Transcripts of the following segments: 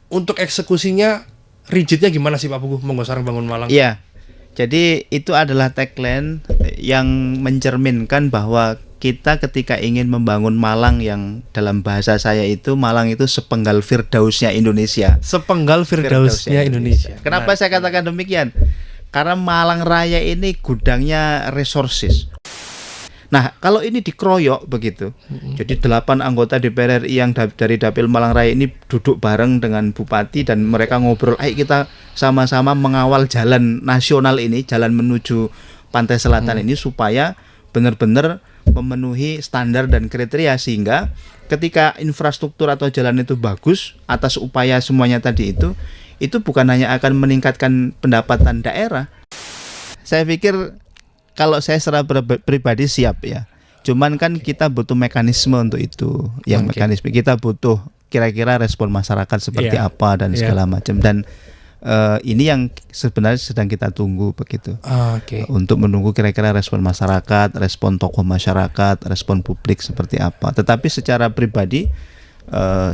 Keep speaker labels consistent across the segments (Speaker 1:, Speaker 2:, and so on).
Speaker 1: untuk eksekusinya rigidnya gimana sih Pak Puguh? Monggo sareng bangun Malang.
Speaker 2: Iya. Jadi itu adalah tagline yang mencerminkan bahwa kita ketika ingin membangun Malang yang dalam bahasa saya itu Malang itu sepenggal Firdausnya Indonesia.
Speaker 1: Sepenggal Firdausnya Indonesia.
Speaker 2: Kenapa saya katakan demikian? Karena Malang Raya ini gudangnya resources. Nah, kalau ini dikeroyok begitu, jadi 8 anggota DPR RI yang dari Dapil Malang Raya ini duduk bareng dengan Bupati dan mereka ngobrol, ayo kita sama-sama mengawal jalan nasional ini, jalan menuju Pantai Selatan ini supaya benar-benar memenuhi standar dan kriteria, sehingga ketika infrastruktur atau jalan itu bagus atas upaya semuanya tadi itu bukan hanya akan meningkatkan pendapatan daerah. Saya pikir kalau saya secara pribadi siap ya. Cuman kan kita butuh mekanisme untuk itu. Yang mekanisme kita butuh kira-kira respon masyarakat seperti apa dan segala macam. Dan ini yang sebenarnya sedang kita tunggu begitu. Untuk menunggu kira-kira respon masyarakat, respon tokoh masyarakat, respon publik seperti apa. Tetapi secara pribadi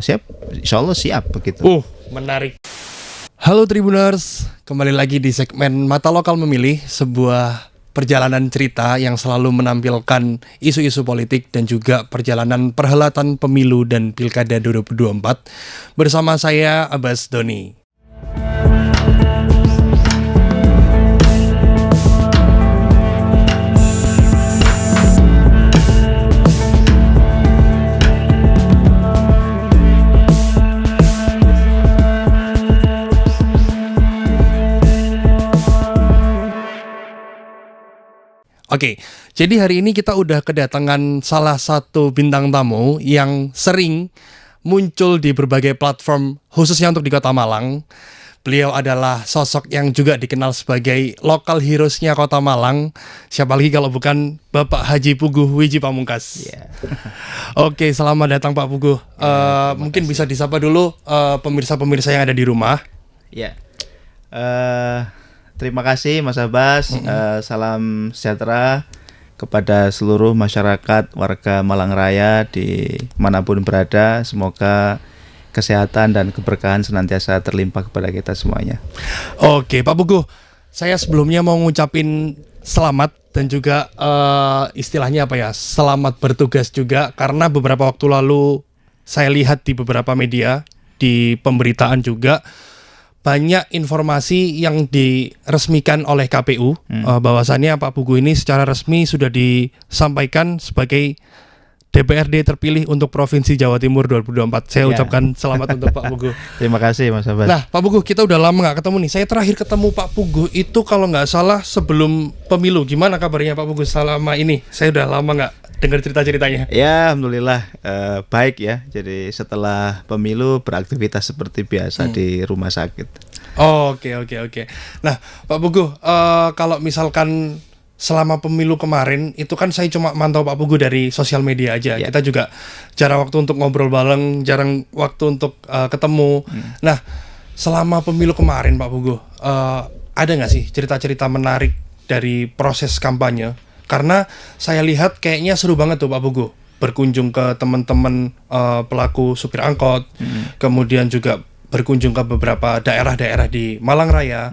Speaker 2: siap, insya Allah siap begitu.
Speaker 1: Menarik. Halo Tribuners, kembali lagi di segmen Mata Lokal Memilih, sebuah perjalanan cerita yang selalu menampilkan isu-isu politik dan juga perjalanan perhelatan pemilu dan pilkada 2024 bersama saya Abbas Doni. Oke, jadi hari ini kita udah kedatangan salah satu bintang tamu yang sering muncul di berbagai platform khususnya untuk di Kota Malang. Beliau adalah sosok yang juga dikenal sebagai local heroes-nya Kota Malang. Siapa lagi kalau bukan Bapak Haji Puguh Widji Pamungkas. Oke, selamat datang Pak Puguh. Mungkin bisa disapa dulu pemirsa-pemirsa yang ada di rumah.
Speaker 2: Terima kasih Mas Abbas, salam sejahtera kepada seluruh masyarakat warga Malang Raya di manapun berada. Semoga kesehatan dan keberkahan senantiasa terlimpah kepada kita semuanya.
Speaker 1: Oke Pak Puguh, saya sebelumnya mau ngucapin selamat dan juga istilahnya apa ya, selamat bertugas juga. Karena beberapa waktu lalu saya lihat di beberapa media, di pemberitaan juga, banyak informasi yang diresmikan oleh KPU bahwasannya Pak Puguh ini secara resmi sudah disampaikan sebagai DPRD terpilih untuk Provinsi Jawa Timur 2024. Saya ucapkan selamat untuk Pak Puguh.
Speaker 2: Terima kasih Mas Abbas.
Speaker 1: Nah Pak Puguh, kita udah lama gak ketemu nih. Saya terakhir ketemu Pak Puguh itu kalau nggak salah sebelum pemilu. Gimana kabarnya Pak Puguh selama ini? Saya udah lama gak dengar cerita-ceritanya.
Speaker 2: Ya alhamdulillah baik ya. Jadi setelah pemilu beraktivitas seperti biasa di rumah sakit.
Speaker 1: Oke. Nah Pak Puguh, kalau misalkan selama pemilu kemarin itu kan saya cuma mantau Pak Puguh dari sosial media aja. Kita juga jarang waktu untuk ngobrol bareng, jarang waktu untuk ketemu. Nah selama pemilu kemarin Pak Puguh, ada nggak sih cerita-cerita menarik dari proses kampanye? Karena saya lihat kayaknya seru banget tuh Pak Puguh, berkunjung ke teman-teman pelaku supir angkot, kemudian juga berkunjung ke beberapa daerah-daerah di Malang Raya.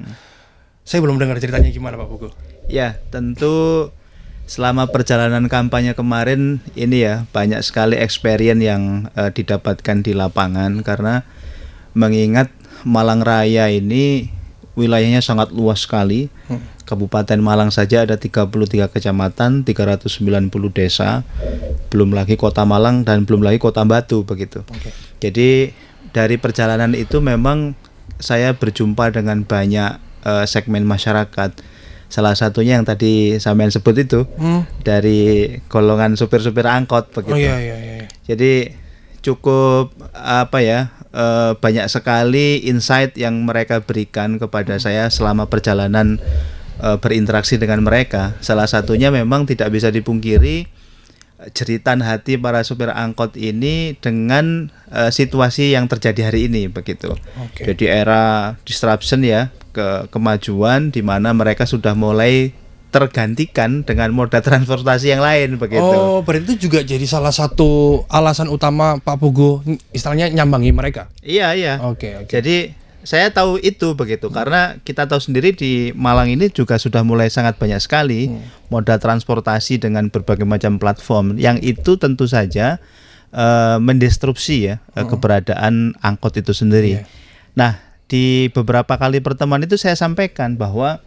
Speaker 1: Saya belum dengar ceritanya gimana Pak Puguh.
Speaker 2: Ya tentu selama perjalanan kampanye kemarin ini ya banyak sekali experience yang didapatkan di lapangan. Karena mengingat Malang Raya ini wilayahnya sangat luas sekali. Kabupaten Malang saja ada 33 kecamatan, 390 desa, belum lagi Kota Malang dan belum lagi Kota Batu begitu. Jadi dari perjalanan itu memang saya berjumpa dengan banyak segmen masyarakat. Salah satunya yang tadi sampean sebut itu dari golongan supir-supir angkot begitu. Jadi cukup banyak sekali insight yang mereka berikan kepada saya selama perjalanan berinteraksi dengan mereka. Salah satunya memang tidak bisa dipungkiri jeritan hati para supir angkot ini dengan situasi yang terjadi hari ini begitu. Jadi era disruption ya, kemajuan di mana mereka sudah mulai tergantikan dengan moda transportasi yang lain begitu.
Speaker 1: Oh, berarti itu juga jadi salah satu alasan utama Pak Pugu istilahnya nyambangi mereka.
Speaker 2: Iya.
Speaker 1: Oke.
Speaker 2: Jadi saya tahu itu begitu karena kita tahu sendiri di Malang ini juga sudah mulai sangat banyak sekali moda transportasi dengan berbagai macam platform yang itu tentu saja mendistrupsi ya keberadaan angkot itu sendiri. Nah, di beberapa kali pertemuan itu saya sampaikan bahwa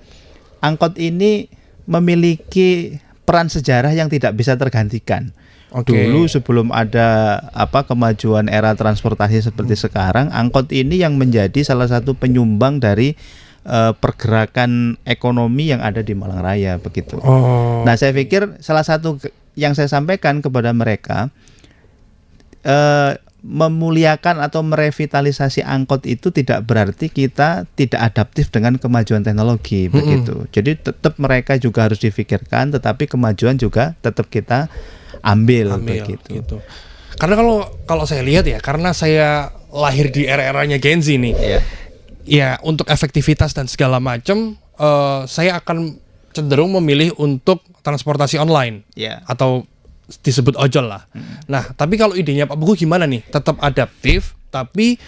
Speaker 2: angkot ini memiliki peran sejarah yang tidak bisa tergantikan. Dulu sebelum ada kemajuan era transportasi seperti sekarang, angkot ini yang menjadi salah satu penyumbang dari pergerakan ekonomi yang ada di Malang Raya begitu. Nah, saya pikir salah satu yang saya sampaikan kepada mereka memuliakan atau merevitalisasi angkot itu tidak berarti kita tidak adaptif dengan kemajuan teknologi begitu. Jadi tetap mereka juga harus difikirkan, tetapi kemajuan juga tetap kita ambil begitu.
Speaker 1: Gitu. Karena kalau saya lihat ya, karena saya lahir di era-eranya Gen Z nih. Ya untuk efektivitas dan segala macam saya akan cenderung memilih untuk transportasi online atau disebut ojol lah. Nah, tapi kalau idenya Pak Pugu gimana nih? Tetap adaptif tapi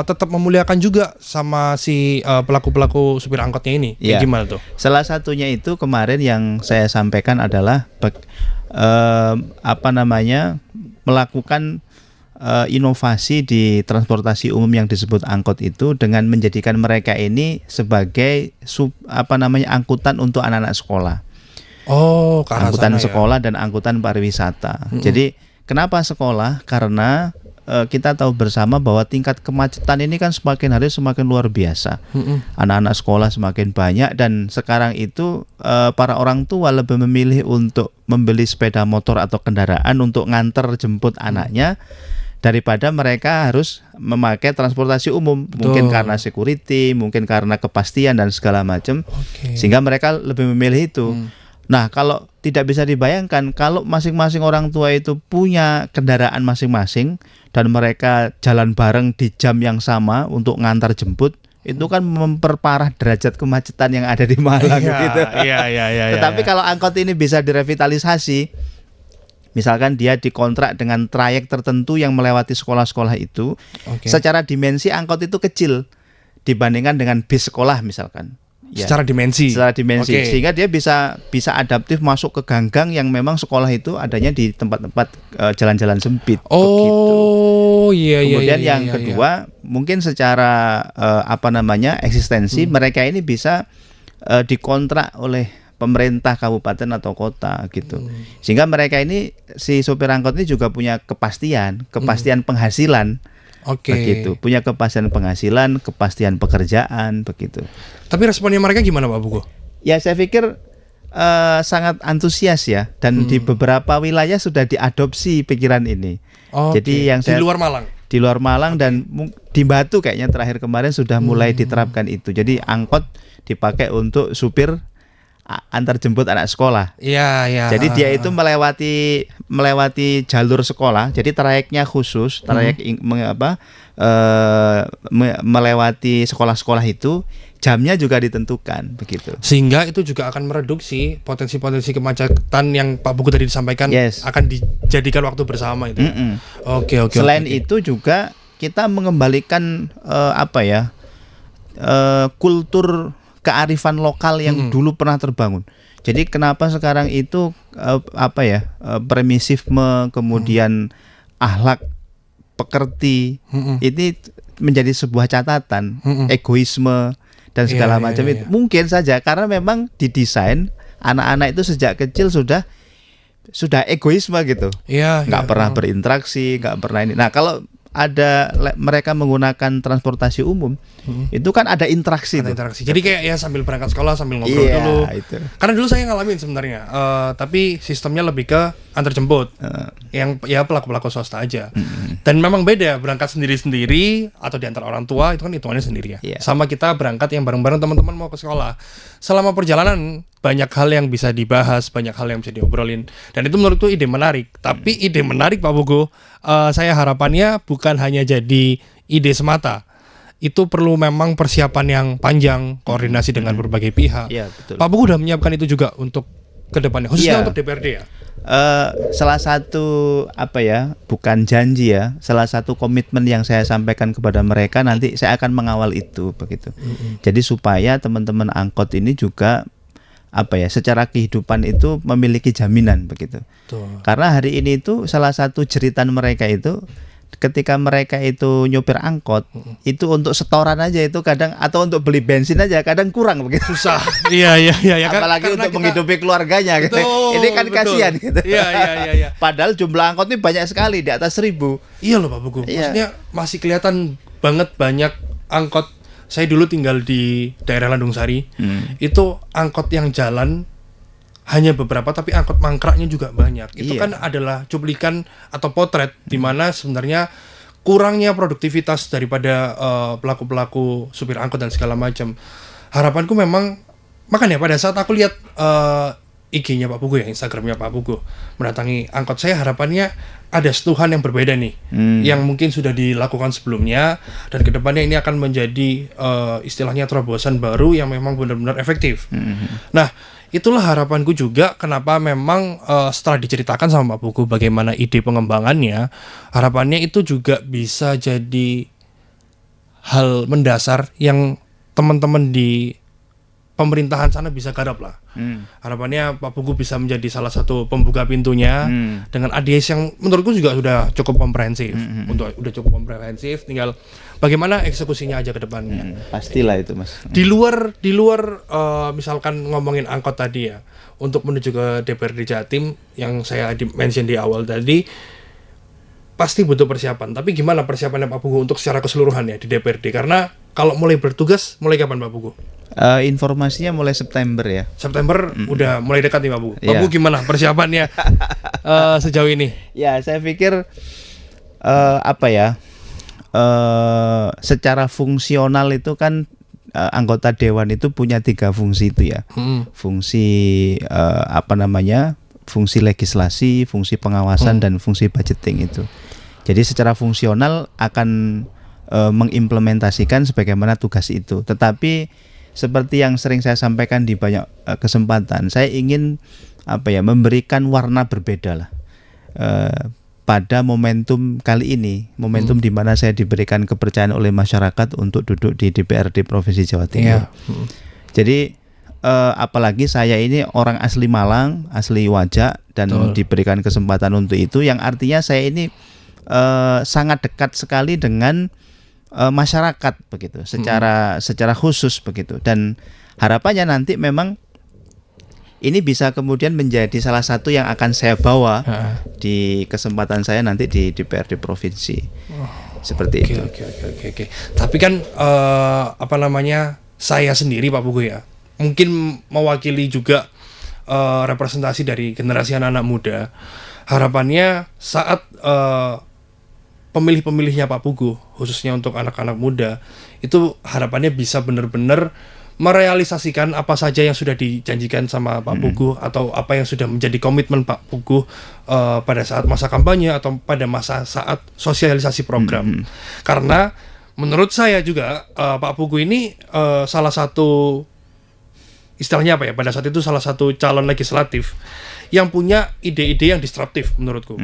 Speaker 1: tetap memuliakan juga sama si pelaku-pelaku supir angkotnya ini. Gimana tuh?
Speaker 2: Salah satunya itu kemarin yang saya sampaikan adalah melakukan inovasi di transportasi umum yang disebut angkot itu dengan menjadikan mereka ini sebagai angkutan untuk anak-anak sekolah. Angkutan sekolah dan angkutan pariwisata. Jadi kenapa sekolah? Karena kita tahu bersama bahwa tingkat kemacetan ini kan semakin hari semakin luar biasa. Anak-anak sekolah semakin banyak dan sekarang itu para orang tua lebih memilih untuk membeli sepeda motor atau kendaraan untuk nganter jemput anaknya daripada mereka harus memakai transportasi umum. Mungkin karena security, mungkin karena kepastian dan segala macam. Sehingga mereka lebih memilih itu. Nah, kalau tidak bisa dibayangkan kalau masing-masing orang tua itu punya kendaraan masing-masing dan mereka jalan bareng di jam yang sama untuk ngantar jemput, itu kan memperparah derajat kemacetan yang ada di Malang gitu. Tetapi kalau angkot ini bisa direvitalisasi, misalkan dia dikontrak dengan trayek tertentu yang melewati sekolah-sekolah itu, secara dimensi angkot itu kecil dibandingkan dengan bis sekolah misalkan.
Speaker 1: Secara dimensi,
Speaker 2: sehingga dia bisa adaptif masuk ke ganggang yang memang sekolah itu adanya di tempat-tempat jalan-jalan sempit. Kemudian yang kedua, mungkin secara eksistensi mereka ini bisa dikontrak oleh pemerintah kabupaten atau kota gitu. Sehingga mereka ini si sopir angkot ini juga punya kepastian penghasilan. Begitu, punya kepastian penghasilan, kepastian pekerjaan begitu.
Speaker 1: Tapi responnya mereka gimana Pak Pugu?
Speaker 2: Ya saya pikir sangat antusias ya, dan di beberapa wilayah sudah diadopsi pikiran ini. Jadi yang
Speaker 1: di luar Malang
Speaker 2: dan di Batu kayaknya terakhir kemarin sudah mulai diterapkan itu. Jadi angkot dipakai untuk supir antar jemput anak sekolah. Jadi dia itu melewati jalur sekolah. Jadi trayeknya khusus, melewati sekolah-sekolah itu jamnya juga ditentukan begitu.
Speaker 1: Sehingga itu juga akan mereduksi potensi-potensi kemacetan yang Pak Pugu tadi disampaikan akan dijadikan waktu bersama itu.
Speaker 2: Selain itu juga kita mengembalikan kultur kearifan lokal yang dulu pernah terbangun. Jadi kenapa sekarang itu permisifme, kemudian akhlak pekerti ini menjadi sebuah catatan, egoisme dan segala macam itu. Mungkin saja karena memang didesain anak-anak itu sejak kecil sudah egoisme gitu. Nggak pernah berinteraksi, nggak pernah ini. Nah, kalau mereka menggunakan transportasi umum, itu kan ada interaksi.
Speaker 1: Jadi kayak ya sambil berangkat sekolah sambil ngobrol dulu. Itu. Karena dulu saya ngalamin sebenarnya, tapi sistemnya lebih ke antar jemput, yang ya pelaku swasta aja. Dan memang beda berangkat sendiri-sendiri atau diantar orang tua itu kan hitungannya sendiri ya. Sama kita berangkat yang bareng-bareng teman-teman mau ke sekolah. Selama perjalanan banyak hal yang bisa dibahas, banyak hal yang bisa diobrolin, dan itu menurutku ide menarik. Tapi ide menarik Pak Pugu, saya harapannya bukan hanya jadi ide semata. itu perlu memang persiapan yang panjang, koordinasi dengan berbagai pihak.
Speaker 2: Iya, betul.
Speaker 1: Pak Pugu udah menyiapkan itu juga untuk kedepannya, khususnya
Speaker 2: Iya.
Speaker 1: untuk DPRD ya.
Speaker 2: Salah satu bukan janji ya, salah satu komitmen yang saya sampaikan kepada mereka, nanti saya akan mengawal itu begitu. Jadi supaya teman-teman angkot ini juga secara kehidupan itu memiliki jaminan begitu.
Speaker 1: Tuh.
Speaker 2: Karena hari ini itu salah satu jeritan mereka itu ketika mereka itu nyopir angkot itu untuk setoran aja itu kadang, atau untuk beli bensin aja kadang kurang begitu.
Speaker 1: Susah. Iya.
Speaker 2: Apalagi untuk menghidupi keluarganya gitu. Ini kan
Speaker 1: betul.
Speaker 2: kasihan gitu.
Speaker 1: Iya.
Speaker 2: Padahal jumlah angkot ini banyak sekali, di atas 1.000.
Speaker 1: Iya loh Pak Pugu.
Speaker 2: Iya.
Speaker 1: Maksudnya masih kelihatan banget banyak angkot. Saya dulu tinggal di daerah Landung Sari. Itu angkot yang jalan hanya beberapa, tapi angkot mangkraknya juga banyak. Itu
Speaker 2: Iya.
Speaker 1: kan adalah cuplikan atau potret di mana sebenarnya kurangnya produktivitas daripada pelaku-pelaku supir angkot dan segala macam. Harapanku memang, makanya pada saat aku lihat IG-nya Pak Pugu ya, Instagram-nya Pak Pugu mendatangi angkot, saya harapannya ada sentuhan yang berbeda nih, yang mungkin sudah dilakukan sebelumnya, dan kedepannya ini akan menjadi istilahnya terobosan baru yang memang benar-benar efektif. Nah, itulah harapanku juga kenapa memang setelah diceritakan sama Pak Pugu bagaimana ide pengembangannya, harapannya itu juga bisa jadi hal mendasar yang teman-teman di pemerintahan sana bisa garap lah. Harapannya Pak Pugu bisa menjadi salah satu pembuka pintunya dengan ADS yang menurutku juga sudah cukup komprehensif. Udah cukup komprehensif, tinggal bagaimana eksekusinya aja ke depannya.
Speaker 2: Pastilah itu Mas.
Speaker 1: Di luar misalkan ngomongin angkot tadi ya, untuk menuju ke DPRD Jatim yang saya mention di awal tadi, pasti butuh persiapan. Tapi gimana persiapannya Pak Pugu untuk secara keseluruhan ya di DPRD? Karena kalau mulai bertugas, mulai kapan Pak Pugu?
Speaker 2: Informasinya mulai September ya.
Speaker 1: September udah mulai dekat nih Pak Pugu. Pak
Speaker 2: Iya.
Speaker 1: Pugu gimana persiapannya sejauh ini?
Speaker 2: Ya, saya pikir secara fungsional itu kan anggota dewan itu punya 3 fungsi itu ya. Fungsi fungsi legislasi, fungsi pengawasan dan fungsi budgeting itu. Jadi secara fungsional akan mengimplementasikan sebagaimana tugas itu. Tetapi seperti yang sering saya sampaikan di banyak kesempatan, saya ingin memberikan warna berbeda lah pada momentum kali ini, momentum di mana saya diberikan kepercayaan oleh masyarakat untuk duduk di DPRD Provinsi Jawa Timur. Jadi apalagi saya ini orang asli Malang, asli Wajak, dan diberikan kesempatan untuk itu, yang artinya saya ini sangat dekat sekali dengan masyarakat begitu, secara khusus begitu, dan harapannya nanti memang ini bisa kemudian menjadi salah satu yang akan saya bawa di kesempatan saya nanti di DPRD provinsi. Seperti itu.
Speaker 1: Oke. Tapi kan saya sendiri Pak Pugu ya, mungkin mewakili juga representasi dari generasi anak-anak muda. Harapannya saat pemilih-pemilihnya Pak Pugu, khususnya untuk anak-anak muda, itu harapannya bisa benar-benar merealisasikan apa saja yang sudah dijanjikan sama Pak Pugu, atau apa yang sudah menjadi komitmen Pak Pugu pada saat masa kampanye atau pada saat sosialisasi program. Karena menurut saya juga Pak Pugu ini salah satu, istilahnya pada saat itu salah satu calon legislatif yang punya ide-ide yang disruptif menurutku.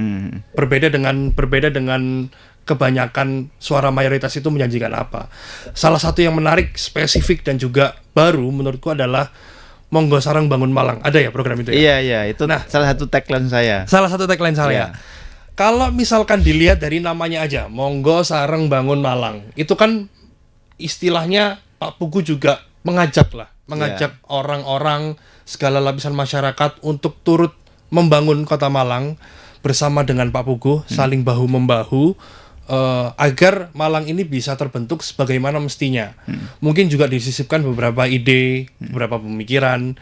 Speaker 1: Berbeda dengan kebanyakan suara mayoritas itu menjanjikan apa. Salah satu yang menarik, spesifik dan juga baru menurutku adalah Monggo Sareng Bangun Malang. Ada ya program itu ya?
Speaker 2: Iya, itu salah satu tagline saya.
Speaker 1: Salah satu tagline saya. Kalau misalkan dilihat dari namanya aja, Monggo Sareng Bangun Malang, itu kan istilahnya Pak Pugu juga mengajak orang-orang segala lapisan masyarakat untuk turut membangun Kota Malang bersama dengan Pak Pugu, saling bahu-membahu agar Malang ini bisa terbentuk sebagaimana mestinya. Mungkin juga disisipkan beberapa ide, beberapa pemikiran.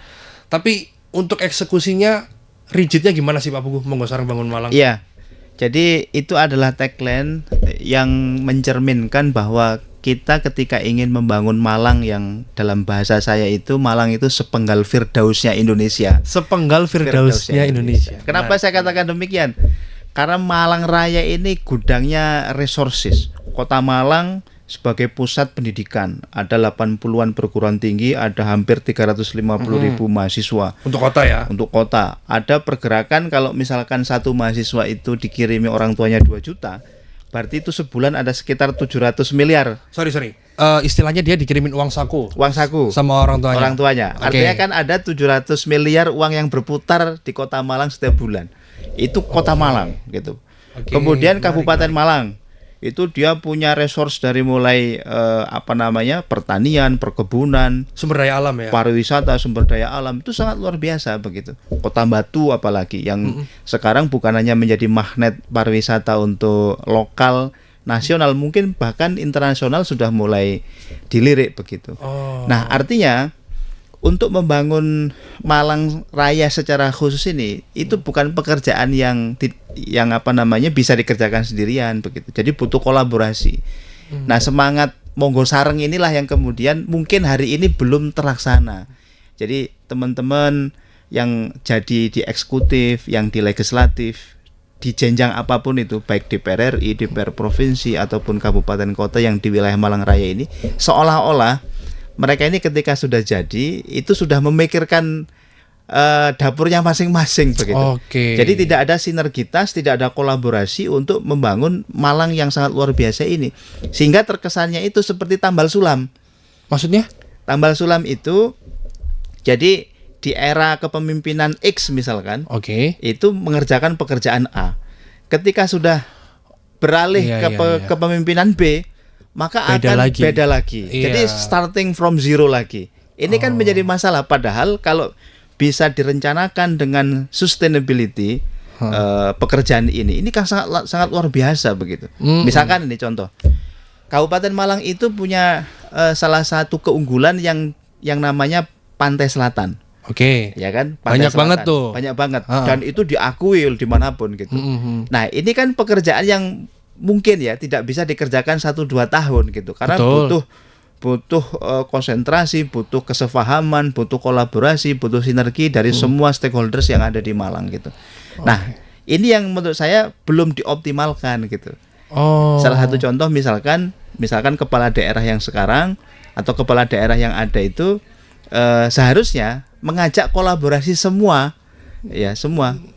Speaker 1: Tapi untuk eksekusinya rigidnya gimana sih Pak Pugu, Monggo Sareng Bangun Malang?
Speaker 2: Iya. Jadi itu adalah tagline yang mencerminkan bahwa kita ketika ingin membangun Malang, yang dalam bahasa saya itu Malang itu sepenggal Firdausnya Indonesia.
Speaker 1: Sepenggal Firdausnya Indonesia.
Speaker 2: Kenapa saya katakan demikian? Karena Malang Raya ini gudangnya resources. Kota Malang sebagai pusat pendidikan. Ada 80-an perguruan tinggi, ada hampir 350.000 mahasiswa.
Speaker 1: Untuk kota ya?
Speaker 2: Untuk kota. Ada pergerakan kalau misalkan satu mahasiswa itu dikirimi orang tuanya 2 juta, berarti itu sebulan ada sekitar 700 miliar.
Speaker 1: Sorry. Istilahnya dia dikirimin uang saku.
Speaker 2: Uang saku.
Speaker 1: Sama orang tuanya.
Speaker 2: Orang tuanya. Artinya kan ada 700 miliar uang yang berputar di Kota Malang setiap bulan. Itu Kota Malang gitu. Kemudian Kabupaten Malang. Itu dia punya resource dari mulai pertanian, perkebunan,
Speaker 1: sumber daya alam ya,
Speaker 2: pariwisata, sumber daya alam, itu sangat luar biasa begitu. Kota Batu apalagi yang sekarang bukan hanya menjadi magnet pariwisata untuk lokal, nasional, mungkin bahkan internasional sudah mulai dilirik begitu. Nah, artinya untuk membangun Malang Raya secara khusus ini itu bukan pekerjaan yang bisa dikerjakan sendirian begitu. Jadi butuh kolaborasi. Nah, semangat Monggo Sareng inilah yang kemudian mungkin hari ini belum terlaksana. Jadi teman-teman yang jadi di eksekutif, yang di legislatif, di jenjang apapun itu, baik DPR RI, DPR provinsi ataupun kabupaten kota yang di wilayah Malang Raya ini, seolah-olah mereka ini ketika sudah jadi itu sudah memikirkan dapurnya masing-masing begitu. Jadi tidak ada sinergitas, tidak ada kolaborasi untuk membangun Malang yang sangat luar biasa ini. Sehingga terkesannya itu seperti tambal sulam.
Speaker 1: Maksudnya?
Speaker 2: Tambal sulam itu jadi di era kepemimpinan X misalkan, itu mengerjakan pekerjaan A. Ketika sudah beralih ke kepemimpinan B, maka beda lagi. Jadi starting from zero lagi. Ini kan menjadi masalah. Padahal kalau bisa direncanakan dengan sustainability pekerjaan ini kan sangat luar biasa begitu. Misalkan ini contoh, Kabupaten Malang itu punya salah satu keunggulan yang namanya Pantai Selatan. Ya kan?
Speaker 1: Banyak
Speaker 2: Selatan.
Speaker 1: banget tuh.
Speaker 2: Banyak banget. Dan itu diakui dimanapun gitu. Nah, ini kan pekerjaan yang mungkin ya tidak bisa dikerjakan 1-2 tahun gitu. Karena butuh konsentrasi, butuh kesepahaman, butuh kolaborasi, butuh sinergi dari semua stakeholders yang ada di Malang gitu. Nah, ini yang menurut saya belum dioptimalkan gitu. Salah satu contoh misalkan kepala daerah yang sekarang atau kepala daerah yang ada itu seharusnya mengajak kolaborasi semua,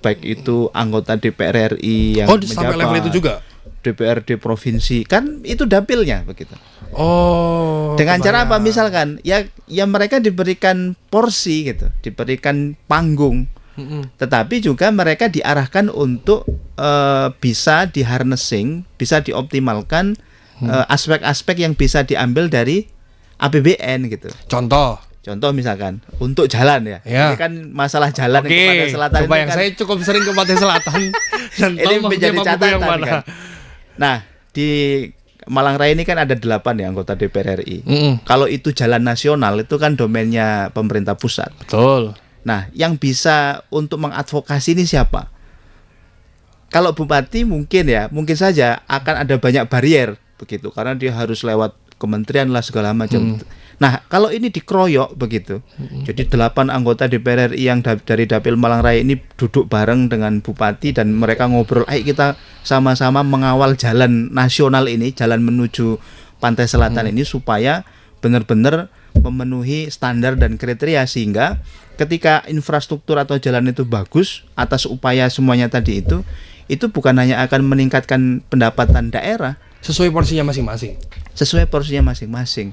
Speaker 2: baik itu anggota DPR RI yang
Speaker 1: sampai level itu juga.
Speaker 2: DPRD provinsi kan itu dapilnya begitu. Dengan cara apa misalkan ya mereka diberikan porsi gitu, diberikan panggung. Tetapi juga mereka diarahkan untuk bisa di-harnessing, bisa dioptimalkan aspek-aspek yang bisa diambil dari APBN gitu. Contoh misalkan untuk jalan ya. Ini kan masalah jalan ke Pantai Selatan.
Speaker 1: Yang saya cukup sering ke Pantai Selatan dan
Speaker 2: ini menjadi catatan kan. Nah, di Malang Raya ini kan ada 8 ya anggota DPR RI. Kalau itu jalan nasional itu kan domainnya pemerintah pusat.
Speaker 1: Betul.
Speaker 2: Nah, yang bisa untuk mengadvokasi ini siapa? Kalau bupati mungkin saja akan ada banyak barier begitu karena dia harus lewat kementerian lah segala macam. Nah, kalau ini dikeroyok begitu. Jadi 8 anggota DPR RI yang dari Dapil Malang Raya ini duduk bareng dengan bupati dan mereka ngobrol, ayo kita sama-sama mengawal jalan nasional ini, jalan menuju Pantai Selatan ini supaya benar-benar memenuhi standar dan kriteria sehingga ketika infrastruktur atau jalan itu bagus atas upaya semuanya tadi itu bukan hanya akan meningkatkan pendapatan daerah
Speaker 1: sesuai porsinya masing-masing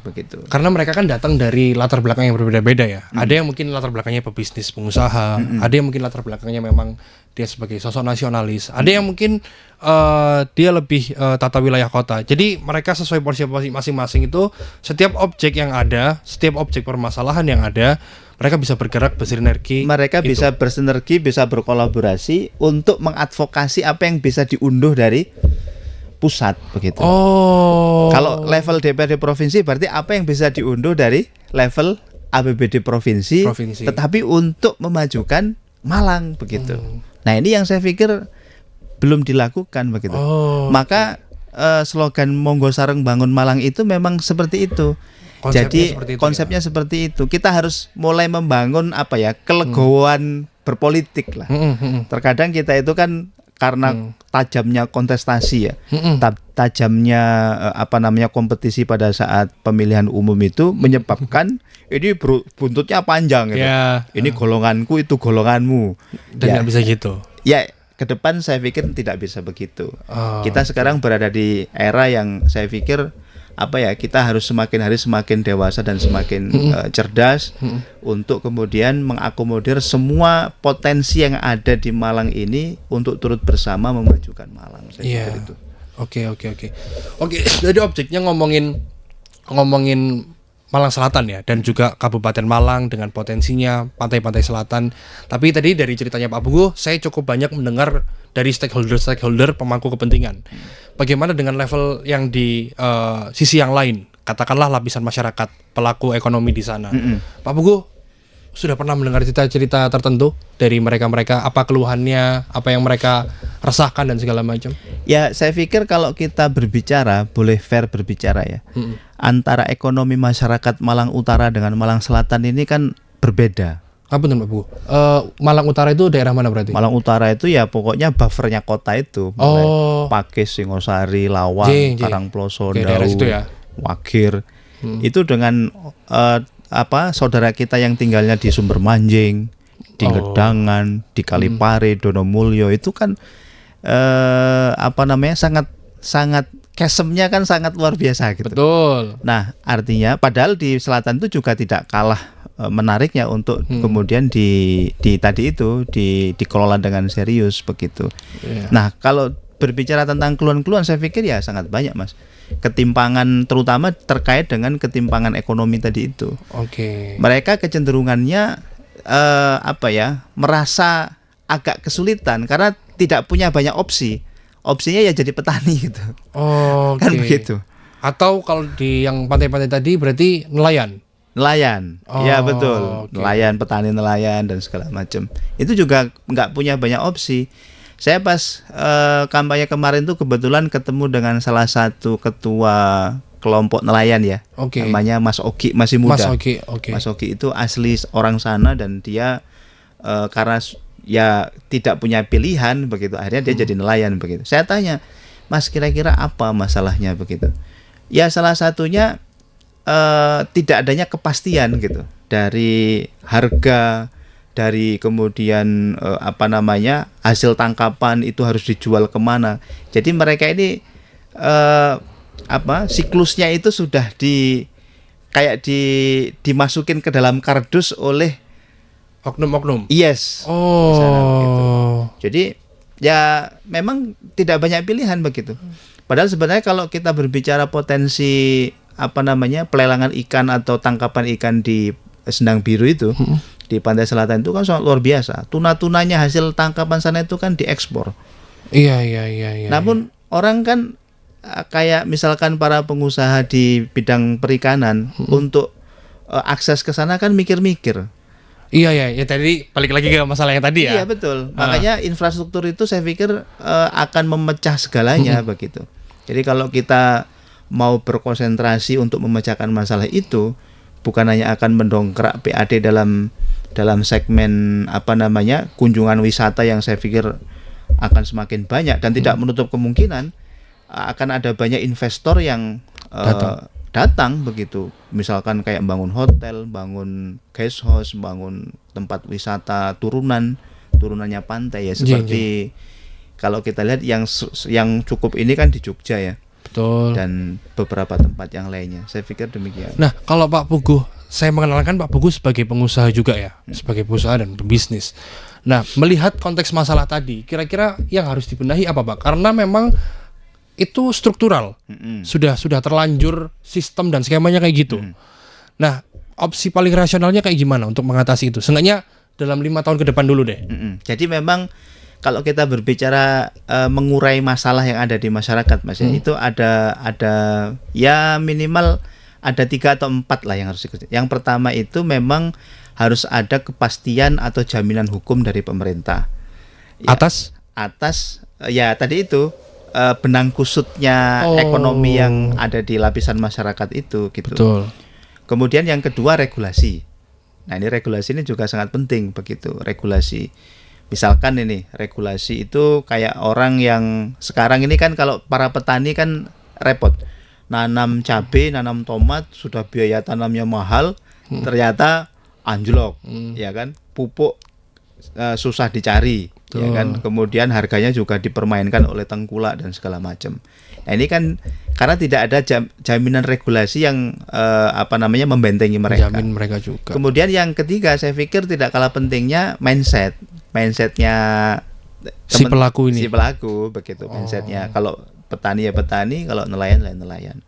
Speaker 2: begitu.
Speaker 1: Karena mereka kan datang dari latar belakang yang berbeda-beda ya. Ada yang mungkin latar belakangnya pebisnis, pengusaha, ada yang mungkin latar belakangnya memang dia sebagai sosok nasionalis, ada yang mungkin dia lebih tata wilayah kota. Jadi mereka sesuai porsi masing-masing itu setiap objek yang ada, setiap objek permasalahan yang ada, mereka bisa bergerak bersinergi.
Speaker 2: Mereka gitu. Bisa bersinergi, bisa berkolaborasi untuk mengadvokasi apa yang bisa diunduh dari pusat begitu. Kalau level DPRD provinsi berarti apa yang bisa diunduh dari level APBD provinsi. Tetapi untuk memajukan Malang begitu. Nah, ini yang saya pikir belum dilakukan begitu. Maka slogan Monggo Sareng Bangun Malang itu memang seperti itu. Konsepnya seperti itu. Kita harus mulai membangun kelegowoan berpolitik lah. Terkadang kita itu kan karena tajamnya kontestasi ya, tajamnya kompetisi pada saat pemilihan umum itu menyebabkan ini buntutnya panjang gitu. Ini golonganku, itu golonganmu.
Speaker 1: Dan nggak bisa gitu.
Speaker 2: Ya, ke depan saya pikir tidak bisa begitu. Kita sekarang berada di era yang saya pikir kita harus semakin hari semakin dewasa dan semakin cerdas untuk kemudian mengakomodir semua potensi yang ada di Malang ini untuk turut bersama memajukan Malang. Saya pikir itu.
Speaker 1: Oke, jadi objeknya ngomongin Malang Selatan ya, dan juga Kabupaten Malang dengan potensinya pantai-pantai selatan. Tapi tadi dari ceritanya Pak Puguh, saya cukup banyak mendengar dari stakeholder pemangku kepentingan. Bagaimana dengan level yang di sisi yang lain, katakanlah lapisan masyarakat, pelaku ekonomi di sana. Pak Puguh sudah pernah mendengar cerita-cerita tertentu dari mereka-mereka, apa keluhannya, apa yang mereka resahkan dan segala macam?
Speaker 2: Ya, saya pikir kalau kita berbicara, boleh fair berbicara ya, antara ekonomi masyarakat Malang Utara dengan Malang Selatan ini kan berbeda.
Speaker 1: Apa tuh Pak Puguh? Malang Utara itu daerah mana berarti?
Speaker 2: Malang Utara itu ya pokoknya buffernya kota itu, Pakis, Singosari, Lawang, Karangploso, Dau,
Speaker 1: ya?
Speaker 2: Wagir. Itu dengan saudara kita yang tinggalnya di Sumber Manjing, di Gedangan, di Kalipare, Donomulyo, itu kan sangat kesemnya kan sangat luar biasa gitu.
Speaker 1: Betul.
Speaker 2: Nah, artinya padahal di selatan itu juga tidak kalah menariknya untuk kemudian dikelola dengan serius begitu. Nah, kalau berbicara tentang keluhan-keluhan, saya pikir ya sangat banyak, Mas. Ketimpangan, terutama terkait dengan ketimpangan ekonomi tadi itu. Mereka kecenderungannya merasa agak kesulitan karena tidak punya banyak opsi. Opsinya ya jadi petani gitu. Kan begitu.
Speaker 1: Atau kalau di yang pantai-pantai tadi berarti nelayan.
Speaker 2: Ya betul. Nelayan, petani nelayan dan segala macam. Itu juga nggak punya banyak opsi. Saya pas kampanye kemarin tuh kebetulan ketemu dengan salah satu ketua kelompok nelayan ya. Namanya Mas Oki, masih muda. Mas Oki itu asli orang sana dan dia karena ya tidak punya pilihan begitu, akhirnya dia jadi nelayan begitu. Saya tanya, Mas, kira-kira apa masalahnya begitu? Ya salah satunya tidak adanya kepastian gitu dari harga, dari kemudian hasil tangkapan itu harus dijual kemana. Jadi mereka ini siklusnya itu sudah dimasukin ke dalam kardus oleh
Speaker 1: oknum-oknum.
Speaker 2: Yes. Gitu. Jadi ya memang tidak banyak pilihan begitu. Padahal sebenarnya kalau kita berbicara potensi pelelangan ikan atau tangkapan ikan di Sendang Biru itu di pantai selatan itu kan sangat luar biasa. Tuna-tunanya hasil tangkapan sana itu kan diekspor.
Speaker 1: Iya.
Speaker 2: Namun orang kan kayak misalkan para pengusaha di bidang perikanan untuk akses ke sana kan mikir-mikir.
Speaker 1: Iya, tadi balik lagi ke masalah yang tadi ya.
Speaker 2: Iya betul. Makanya infrastruktur itu saya pikir akan memecah segalanya begitu. Jadi kalau kita mau berkonsentrasi untuk memecahkan masalah itu, bukan hanya akan mendongkrak PAD dalam segmen kunjungan wisata yang saya pikir akan semakin banyak dan tidak menutup kemungkinan akan ada banyak investor yang datang begitu. Misalkan kayak bangun hotel, bangun guest house, bangun tempat wisata turunannya pantai ya, seperti kalau kita lihat yang cukup ini kan di Jogja ya.
Speaker 1: Betul.
Speaker 2: Dan beberapa tempat yang lainnya. Saya pikir demikian.
Speaker 1: Nah, kalau Pak Puguh, saya mengenalkan Pak Puguh sebagai pengusaha juga ya, sebagai pengusaha dan pebisnis. Nah, melihat konteks masalah tadi, kira-kira yang harus dibenahi apa, Pak? Karena memang itu struktural, sudah terlanjur sistem dan skemanya kayak gitu. Nah, opsi paling rasionalnya kayak gimana untuk mengatasi itu? Seenggaknya dalam 5 tahun ke depan dulu deh.
Speaker 2: Jadi memang kalau kita berbicara mengurai masalah yang ada di masyarakat, Mas, itu ada ya minimal ada 3 atau 4 lah yang harus dikerjakan. Yang pertama itu memang harus ada kepastian atau jaminan hukum dari pemerintah. Ya, atas ya tadi itu benang kusutnya ekonomi yang ada di lapisan masyarakat itu gitu.
Speaker 1: Betul.
Speaker 2: Kemudian yang kedua regulasi. Nah, ini regulasi ini juga sangat penting begitu, regulasi. Misalkan ini regulasi itu kayak orang yang sekarang ini kan kalau para petani kan repot. Nanam cabai, nanam tomat sudah biaya tanamnya mahal, ternyata anjlok, ya kan? Pupuk susah dicari, ya kan? Kemudian harganya juga dipermainkan oleh tengkulak dan segala macam. Nah, ini kan karena tidak ada jaminan regulasi yang membentengi mereka.
Speaker 1: Jamin mereka juga.
Speaker 2: Kemudian yang ketiga saya pikir tidak kalah pentingnya mindsetnya
Speaker 1: si pelaku ini.
Speaker 2: Si pelaku begitu mindsetnya. Kalau petani ya petani, kalau nelayan ya nelayan.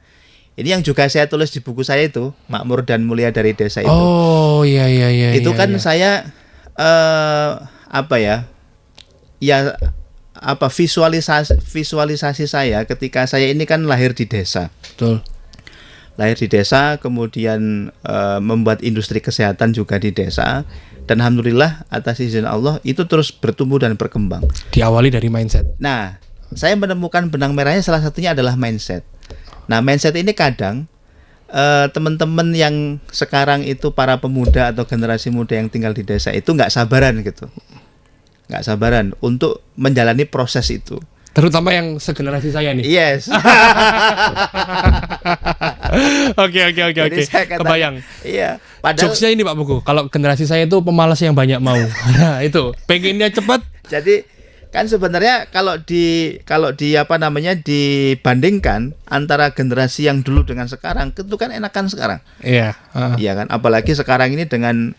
Speaker 2: Ini yang juga saya tulis di buku saya itu, Makmur dan Mulia dari Desa itu.
Speaker 1: Oh iya.
Speaker 2: Itu kan saya visualisasi saya ketika saya ini kan lahir di desa.
Speaker 1: Betul.
Speaker 2: Lahir di desa, kemudian membuat industri kesehatan juga di desa, dan alhamdulillah atas izin Allah itu terus bertumbuh dan berkembang.
Speaker 1: Diawali dari mindset.
Speaker 2: Nah, saya menemukan benang merahnya salah satunya adalah mindset. Nah, mindset ini kadang teman-teman yang sekarang itu para pemuda atau generasi muda yang tinggal di desa itu nggak sabaran gitu, nggak sabaran untuk menjalani proses itu.
Speaker 1: Terutama yang segenerasi saya nih.
Speaker 2: Yes.
Speaker 1: Oke. Kebayang.
Speaker 2: Iya. Padahal
Speaker 1: jokesnya ini Pak Pugu, kalau generasi saya itu pemalas yang banyak mau. Nah itu, pengennya cepat.
Speaker 2: Jadi kan sebenarnya kalau dibandingkan antara generasi yang dulu dengan sekarang, itu kan enakan sekarang.
Speaker 1: Iya.
Speaker 2: Iya kan, apalagi sekarang ini dengan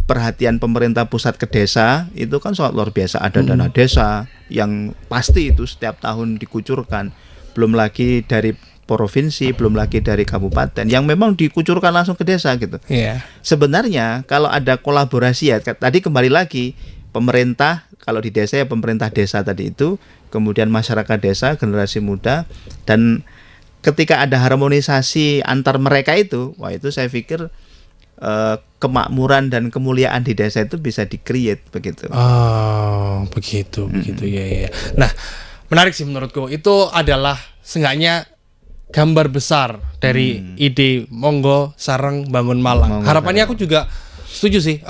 Speaker 2: perhatian pemerintah pusat ke desa itu kan sangat luar biasa. Ada dana desa yang pasti itu setiap tahun dikucurkan, belum lagi dari provinsi, belum lagi dari kabupaten yang memang dikucurkan langsung ke desa gitu.
Speaker 1: Iya.
Speaker 2: Sebenarnya kalau ada kolaborasi ya, tadi kembali lagi pemerintah, kalau di desa ya pemerintah desa tadi itu, kemudian masyarakat desa, generasi muda, dan ketika ada harmonisasi antar mereka itu, wah itu saya pikir kemakmuran dan kemuliaan di desa itu bisa di-create begitu.
Speaker 1: Oh, begitu ya. Nah, menarik sih menurutku. Itu adalah seenggaknya gambar besar dari ide Monggo Sareng Bangun Malang. Harapannya aku juga setuju sih.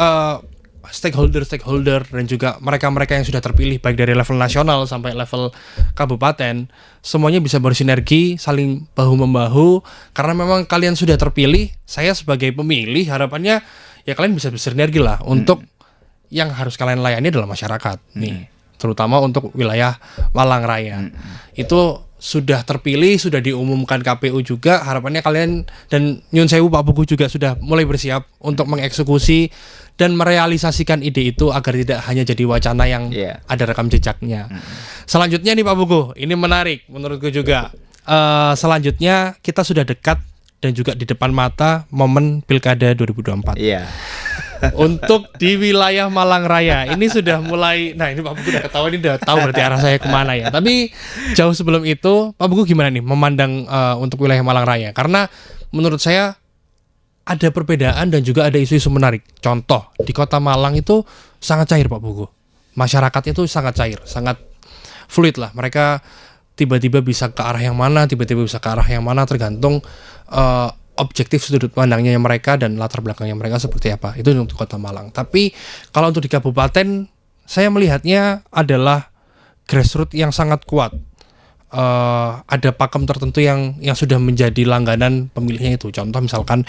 Speaker 1: Stakeholder dan juga mereka-mereka yang sudah terpilih baik dari level nasional sampai level kabupaten, semuanya bisa bersinergi, saling bahu-membahu, karena memang kalian sudah terpilih. Saya sebagai pemilih harapannya ya kalian bisa bersinergi lah untuk yang harus kalian layani adalah masyarakat nih, terutama untuk wilayah Malang Raya. Itu sudah terpilih, sudah diumumkan KPU juga. Harapannya kalian dan Nyun Sewu Pak Pugu juga sudah mulai bersiap untuk mengeksekusi dan merealisasikan ide itu agar tidak hanya jadi wacana yang ada rekam jejaknya. Selanjutnya nih Pak Pugu, ini menarik menurutku juga. Selanjutnya kita sudah dekat dan juga di depan mata momen Pilkada 2024.
Speaker 2: Iya.
Speaker 1: Untuk di wilayah Malang Raya ini sudah mulai. Nah ini Pak Pugu udah ketahuan, ini udah tahu berarti arah saya kemana ya. Tapi jauh sebelum itu Pak Pugu gimana nih memandang untuk wilayah Malang Raya? Karena menurut saya ada perbedaan dan juga ada isu-isu menarik. Contoh di Kota Malang itu sangat cair Pak Pugu. Masyarakatnya itu sangat cair, sangat fluid lah. Mereka tiba-tiba bisa ke arah yang mana, tiba-tiba bisa ke arah yang mana, tergantung objektif sudut pandangnya mereka dan latar belakangnya mereka seperti apa. Itu untuk Kota Malang. Tapi kalau untuk di kabupaten, saya melihatnya adalah grassroots yang sangat kuat. Ada pakem tertentu yang sudah menjadi langganan pemilihnya itu. Contoh misalkan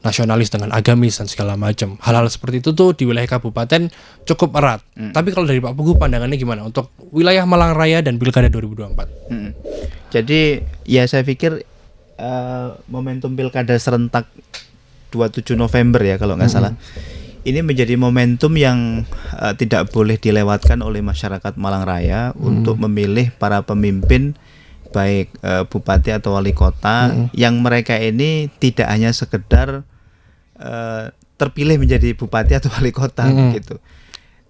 Speaker 1: nasionalis dengan agamis dan segala macam. Hal-hal seperti itu tuh di wilayah kabupaten cukup erat. Tapi kalau dari Pak Pugu pandangannya gimana untuk wilayah Malang Raya dan Pilkada 2024?
Speaker 2: Jadi ya saya pikir momentum Pilkada serentak 27 November ya kalau nggak salah. Ini menjadi momentum yang tidak boleh dilewatkan oleh masyarakat Malang Raya untuk memilih para pemimpin baik bupati atau wali kota yang mereka ini tidak hanya sekedar terpilih menjadi bupati atau wali kota gitu.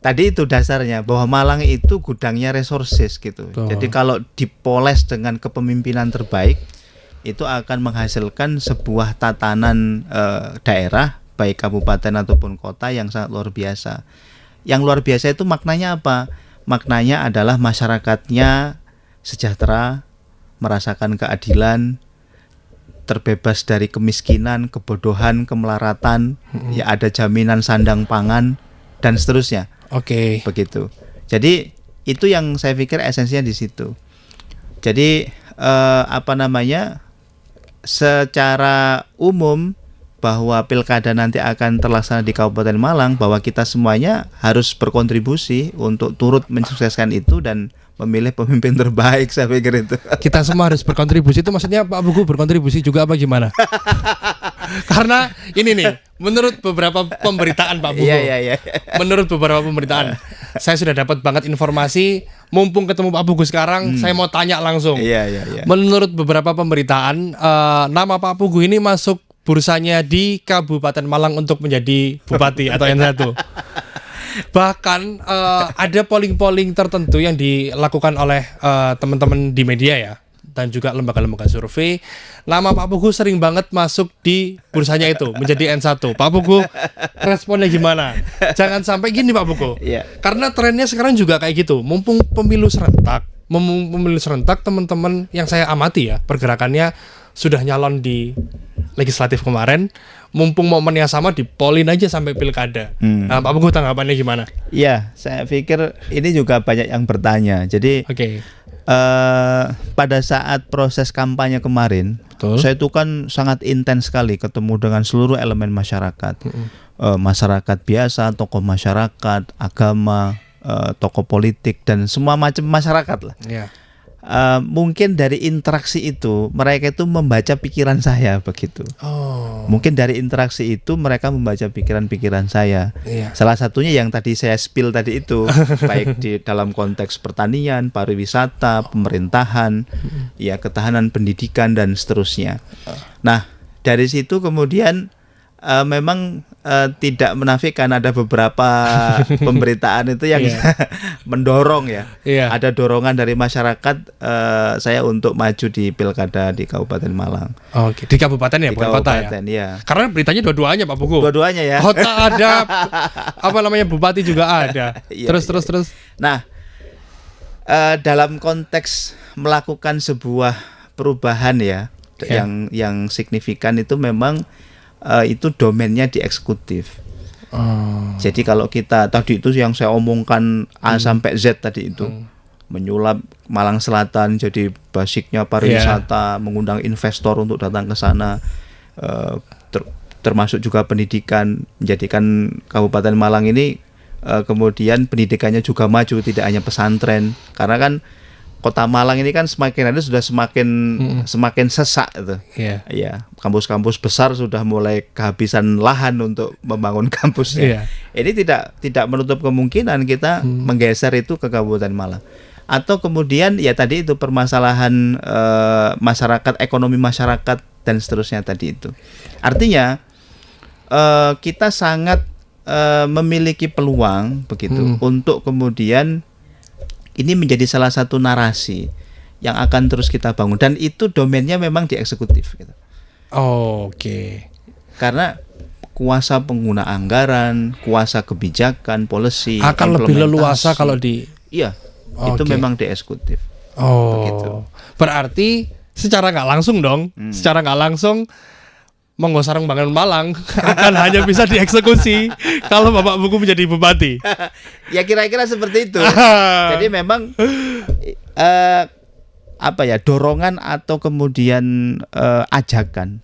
Speaker 2: Tadi itu dasarnya bahwa Malang itu gudangnya resources gitu. Jadi kalau dipoles dengan kepemimpinan terbaik itu akan menghasilkan sebuah tatanan daerah baik kabupaten ataupun kota yang sangat luar biasa. Yang luar biasa itu maknanya apa? Maknanya adalah masyarakatnya sejahtera, merasakan keadilan, terbebas dari kemiskinan, kebodohan, kemelaratan, ya ada jaminan sandang pangan dan seterusnya.
Speaker 1: Oke.
Speaker 2: Begitu. Jadi itu yang saya pikir esensinya di situ. Jadi secara umum bahwa pilkada nanti akan terlaksana di Kabupaten Malang, bahwa kita semuanya harus berkontribusi untuk turut mensukseskan itu dan memilih pemimpin terbaik, saya pikir itu.
Speaker 1: Kita semua harus berkontribusi, itu maksudnya Pak Pugu berkontribusi juga apa gimana? Karena ini nih, menurut beberapa pemberitaan Pak Pugu, menurut beberapa pemberitaan, saya sudah dapat banget informasi. Mumpung ketemu Pak Pugu sekarang, saya mau tanya langsung. Menurut beberapa pemberitaan, nama Pak Pugu ini masuk bursanya di Kabupaten Malang untuk menjadi bupati atau yang satu. Bahkan ada polling-polling tertentu yang dilakukan oleh teman-teman di media ya, dan juga lembaga-lembaga survei. Nama Pak Pugu sering banget masuk di bursanya itu menjadi N1. Pak Pugu responnya gimana? Jangan sampai gini Pak Pugu. Karena trennya sekarang juga kayak gitu. Mumpung pemilu serentak, teman-teman yang saya amati ya, pergerakannya sudah nyalon di legislatif kemarin. Mumpung momennya sama, dipolin aja sampai pilkada. Nah, Pak Pugu tanggapannya gimana?
Speaker 2: Iya, saya pikir ini juga banyak yang bertanya. Jadi pada saat proses kampanye kemarin, saya itu kan sangat intens sekali ketemu dengan seluruh elemen masyarakat, masyarakat biasa, tokoh masyarakat, agama, tokoh politik, dan semua macam masyarakat lah. Mungkin dari interaksi itu mereka itu membaca pikiran saya begitu. Mungkin dari interaksi itu mereka membaca pikiran-pikiran saya. Salah satunya yang tadi saya spill tadi itu, baik di dalam konteks pertanian, pariwisata, pemerintahan, ya ketahanan pendidikan dan seterusnya. Nah, dari situ kemudian memang tidak menafikan ada beberapa pemberitaan itu yang mendorong ya. Ada dorongan dari masyarakat saya untuk maju di pilkada di Kabupaten Malang.
Speaker 1: Di kabupaten ya, bukan kota ya. Karena beritanya dua-duanya Pak Pugu.
Speaker 2: Dua-duanya ya.
Speaker 1: Kota ada, bupati juga ada. Terus.
Speaker 2: Nah, dalam konteks melakukan sebuah perubahan ya, yang signifikan itu memang itu domainnya di eksekutif. Jadi kalau kita tadi itu yang saya omongkan A sampai Z tadi itu, menyulap Malang Selatan jadi basicnya pariwisata, mengundang investor untuk datang ke sana, termasuk juga pendidikan, menjadikan Kabupaten Malang ini kemudian pendidikannya juga maju, tidak hanya pesantren, karena kan Kota Malang ini kan semakin hari sudah semakin sesak itu. Ya, kampus-kampus besar sudah mulai kehabisan lahan untuk membangun kampusnya. Ini tidak menutup kemungkinan kita menggeser itu ke Kabupaten Malang. Atau kemudian ya tadi itu permasalahan masyarakat, ekonomi masyarakat dan seterusnya tadi itu. Artinya kita sangat memiliki peluang begitu untuk kemudian ini menjadi salah satu narasi yang akan terus kita bangun, dan itu domainnya memang di eksekutif gitu. Karena kuasa pengguna anggaran, kuasa kebijakan, policy
Speaker 1: akan lebih leluasa kalau di
Speaker 2: itu memang di eksekutif.
Speaker 1: Begitu. Berarti secara nggak langsung dong, secara nggak langsung Monggo Sarang Bangun Malang akan hanya bisa dieksekusi kalau Bapak Pugu menjadi bupati.
Speaker 2: Ya kira-kira seperti itu. Jadi memang dorongan atau kemudian ajakan,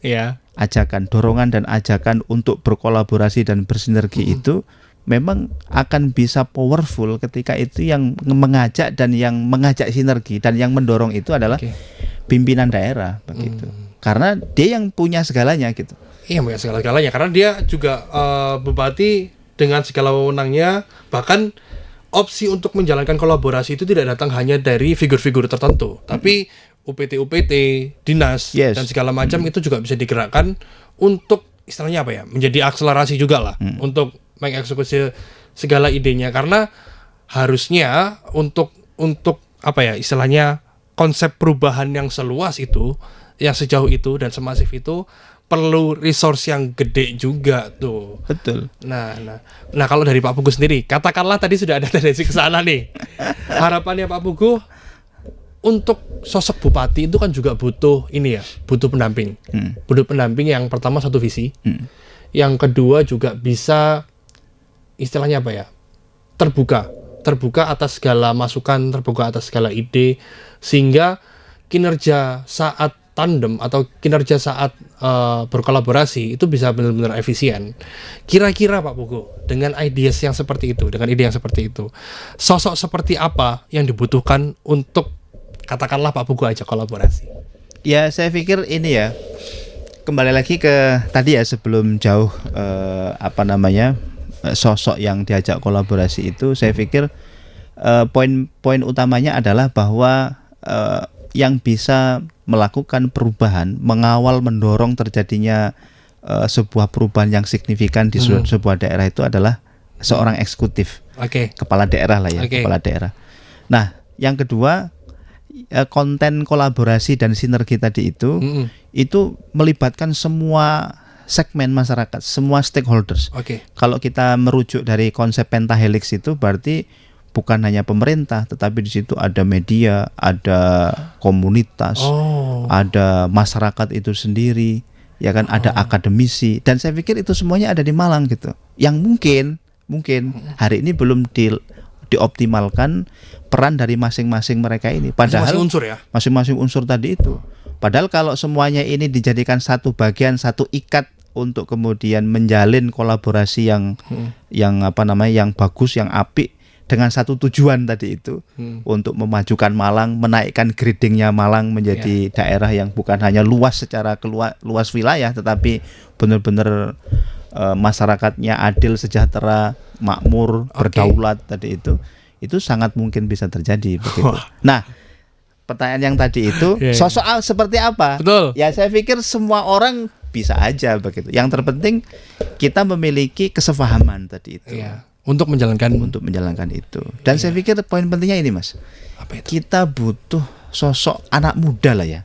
Speaker 2: dorongan dan ajakan untuk berkolaborasi dan bersinergi itu memang akan bisa powerful ketika itu yang mengajak dan yang mengajak sinergi dan yang mendorong itu adalah pimpinan daerah begitu. Karena dia yang punya segalanya gitu.
Speaker 1: Iya, punya segala-galanya. Karena dia juga bupati dengan segala wewenangnya. Bahkan opsi untuk menjalankan kolaborasi itu tidak datang hanya dari figur-figur tertentu, tapi UPT-UPT, dinas dan segala macam itu juga bisa digerakkan untuk istilahnya menjadi akselerasi juga lah untuk mengeksekusi segala idenya. Karena harusnya untuk istilahnya konsep perubahan yang seluas itu, yang sejauh itu dan semasif itu perlu resource yang gede juga tuh.
Speaker 2: Betul.
Speaker 1: Nah kalau dari Pak Pugu sendiri, katakanlah tadi sudah ada tendensi ke sana nih. Harapannya Pak Pugu untuk sosok bupati itu kan juga butuh pendamping. Butuh pendamping yang pertama satu visi. Yang kedua juga bisa istilahnya terbuka terbuka atas segala masukan, terbuka atas segala ide, sehingga kinerja saat tandem atau kinerja saat berkolaborasi itu bisa benar-benar efisien. Kira-kira Pak Pugu, dengan ideas yang seperti itu, dengan ide yang seperti itu, sosok seperti apa yang dibutuhkan untuk katakanlah Pak Pugu aja kolaborasi?
Speaker 2: Ya, saya pikir ini ya, kembali lagi ke tadi ya, sebelum jauh sosok yang diajak kolaborasi itu, saya pikir poin utamanya adalah bahwa yang bisa melakukan perubahan, mengawal, mendorong terjadinya sebuah perubahan yang signifikan di sebuah daerah itu adalah seorang eksekutif, kepala daerah lah ya, kepala daerah. Nah, yang kedua, konten kolaborasi dan sinergi tadi itu melibatkan semua segmen masyarakat, semua stakeholders. Kalau kita merujuk dari konsep pentahelix itu berarti bukan hanya pemerintah, tetapi di situ ada media, ada komunitas, ada masyarakat itu sendiri, ya kan, ada akademisi, dan saya pikir itu semuanya ada di Malang gitu. Yang mungkin hari ini belum dioptimalkan peran dari masing-masing mereka ini. Padahal masing-masing unsur tadi itu. Padahal kalau semuanya ini dijadikan satu bagian, satu ikat untuk kemudian menjalin kolaborasi yang bagus, yang apik, dengan satu tujuan tadi itu, untuk memajukan Malang, menaikkan gradingnya Malang menjadi daerah yang bukan hanya luas secara luas wilayah, tetapi benar-benar masyarakatnya adil, sejahtera, makmur, berdaulat tadi itu sangat mungkin bisa terjadi begitu. Nah, pertanyaan yang tadi itu sosok seperti apa?
Speaker 1: Betul.
Speaker 2: Ya, saya pikir semua orang bisa aja begitu. Yang terpenting kita memiliki kesepahaman tadi itu.
Speaker 1: Untuk menjalankan
Speaker 2: itu. Dan saya pikir poin pentingnya ini, Mas.
Speaker 1: Apa itu?
Speaker 2: Kita butuh sosok anak muda lah ya.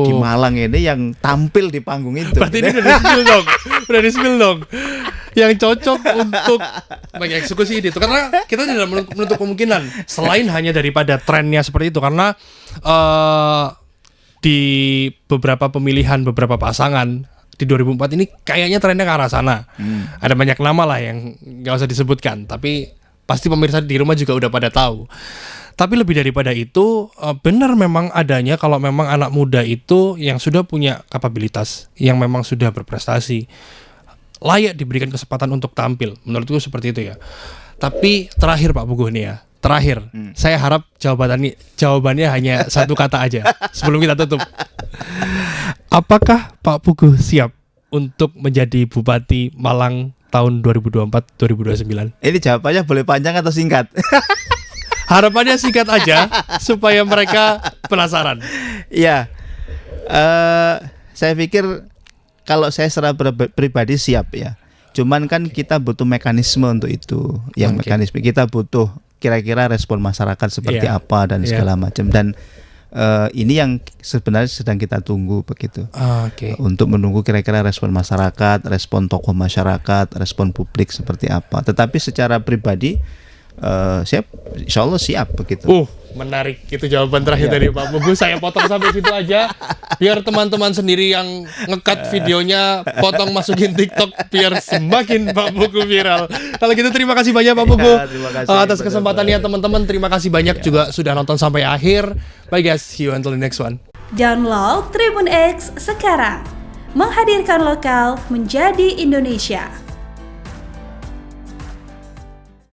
Speaker 1: Di
Speaker 2: Malang ini yang tampil di panggung itu.
Speaker 1: Berarti ini udah di-spill dong. Yang cocok untuk mengeksekusi itu, karena kita tidak menutup kemungkinan selain hanya daripada trennya seperti itu, karena di beberapa pemilihan beberapa pasangan di 2004 ini kayaknya trennya ke arah sana. Ada banyak nama lah yang nggak usah disebutkan, tapi pasti pemirsa di rumah juga udah pada tahu. Tapi lebih daripada itu, benar memang adanya kalau memang anak muda itu yang sudah punya kapabilitas, yang memang sudah berprestasi, layak diberikan kesempatan untuk tampil. Menurutku seperti itu ya. Tapi terakhir Pak Pugu nih ya, saya harap jawabannya hanya satu kata aja sebelum kita tutup. Apakah Pak Pugu siap untuk menjadi Bupati Malang tahun 2024-2029?
Speaker 2: Ini jawabannya boleh panjang atau singkat?
Speaker 1: Harapannya singkat aja supaya mereka penasaran.
Speaker 2: Iya, saya pikir kalau saya secara pribadi siap ya. Cuman kan kita butuh mekanisme untuk itu. Mekanisme kita butuh kira-kira respon masyarakat seperti apa dan segala macam. Dan ini yang sebenarnya sedang kita tunggu begitu. Untuk menunggu kira-kira respon masyarakat, respon tokoh masyarakat, respon publik seperti apa. Tetapi secara pribadi siap, insya Allah siap begitu.
Speaker 1: Menarik, itu jawaban terakhir dari Pak Pugu. Saya potong sampai situ aja, biar teman-teman sendiri yang nge-cut videonya, potong masukin TikTok biar semakin Pak Pugu viral. Kalau gitu terima kasih banyak Pak Pugu atas kesempatannya, teman-teman. Terima kasih banyak juga sudah nonton sampai akhir. Bye guys, see you until the next one.
Speaker 3: Download Tribun X sekarang, menghadirkan lokal menjadi Indonesia.